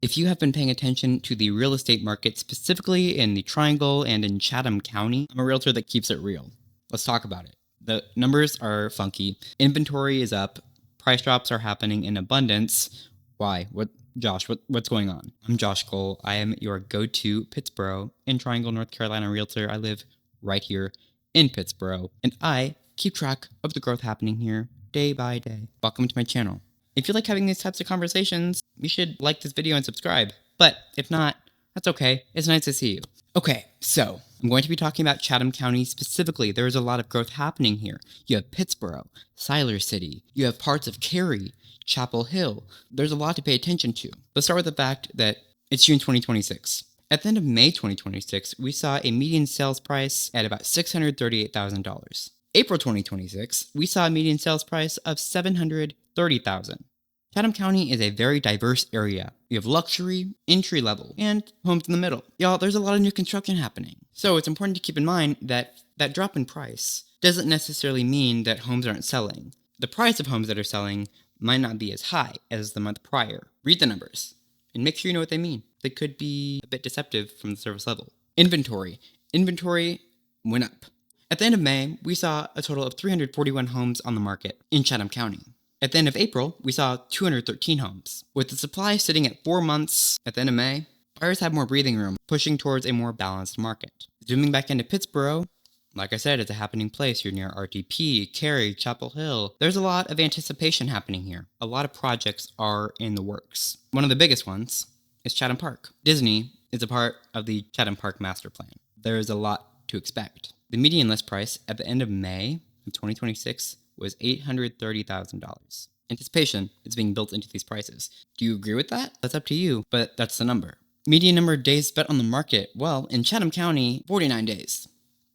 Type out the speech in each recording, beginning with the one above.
If you have been paying attention to the real estate market, specifically in the Triangle and in Chatham County, I'm a realtor that keeps it real. Let's talk about it. The numbers are funky. Inventory is up. Price drops are happening in abundance. Why? What's going on? I'm Josh Cole. I am your go-to Pittsboro and Triangle, North Carolina realtor. I live right here in Pittsboro, and I keep track of the growth happening here day by day. Welcome to my channel. If you like having these types of conversations, you should like this video and subscribe. But if not, that's okay. It's nice to see you. Okay, so I'm going to be talking about Chatham County specifically. There is a lot of growth happening here. You have Pittsboro, Siler City. You have parts of Cary, Chapel Hill. There's a lot to pay attention to. Let's start with the fact that it's June 2026. At the end of May 2026, we saw a median sales price at about $638,000. April 2026, we saw a median sales price of $730,000. Chatham County is a very diverse area. You have luxury, entry level, and homes in the middle. Y'all, there's a lot of new construction happening. So it's important to keep in mind that that drop in price doesn't necessarily mean that homes aren't selling. The price of homes that are selling might not be as high as the month prior. Read the numbers and make sure you know what they mean. They could be a bit deceptive from the service level. Inventory went up. At the end of May, we saw a total of 341 homes on the market in Chatham County. At the end of April, we saw 213 homes. With the supply sitting at 4 months at the end of May, buyers have more breathing room, pushing towards a more balanced market. Zooming back into Pittsboro, like I said, it's a happening place. You're near RTP, Cary, Chapel Hill. There's a lot of anticipation happening here. A lot of projects are in the works. One of the biggest ones is Chatham Park. Disney is a part of the Chatham Park master plan. There's a lot to expect. The median list price at the end of May of 2026 was $830,000. Anticipation is being built into these prices. Do you agree with that? That's up to you, but that's the number. Median number of days spent on the market, well, in Chatham County, 49 days.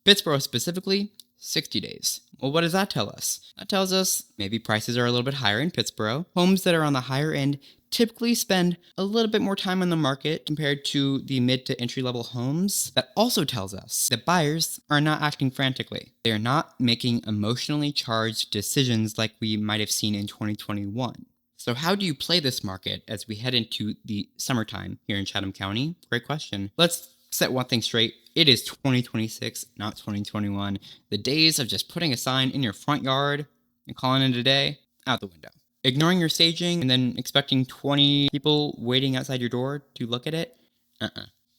Pittsboro specifically, 60 days. Well, what does that tell us? That tells us maybe prices are a little bit higher in Pittsboro. Homes that are on the higher end typically spend a little bit more time on the market compared to the mid to entry level homes. That also tells us that buyers are not acting frantically. They are not making emotionally charged decisions like we might have seen in 2021. So how do you play this market as we head into the summertime here in Chatham County? Great question. Let's set one thing straight. It is 2026, not 2021. The days of just putting a sign in your front yard and calling it a day, out the window. Ignoring your staging and then expecting 20 people waiting outside your door to look at it?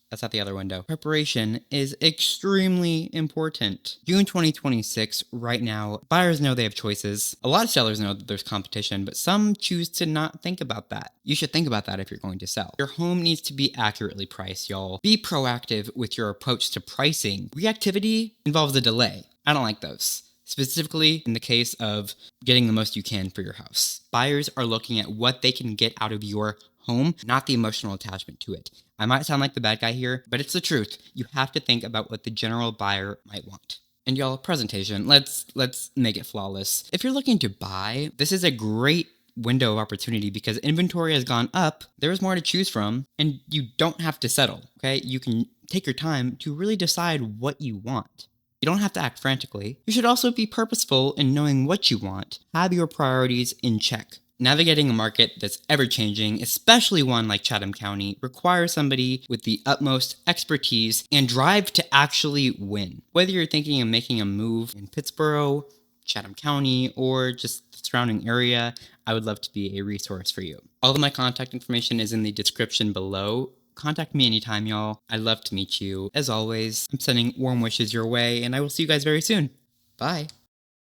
That's out the other window. Preparation is extremely important. June 2026, right now, buyers know they have choices. A lot of sellers know that there's competition, but some choose to not think about that. You should think about that if you're going to sell. Your home needs to be accurately priced, y'all. Be proactive with your approach to pricing. Reactivity involves a delay. I don't like those. Specifically in the case of getting the most you can for your house. Buyers are looking at what they can get out of your home, not the emotional attachment to it. I might sound like the bad guy here, but it's the truth. You have to think about what the general buyer might want. And y'all, presentation, let's make it flawless. If you're looking to buy, this is a great window of opportunity because inventory has gone up, there's more to choose from, and you don't have to settle, okay? You can take your time to really decide what you want. You don't have to act frantically. You should also be purposeful in knowing what you want. Have your priorities in check. Navigating a market that's ever-changing, especially one like Chatham County, requires somebody with the utmost expertise and drive to actually win. Whether you're thinking of making a move in Pittsboro, Chatham County, or just the surrounding area, I would love to be a resource for you. All of my contact information is in the description below. Contact me anytime, y'all. I'd love to meet you. As always, I'm sending warm wishes your way, and I will see you guys very soon. Bye.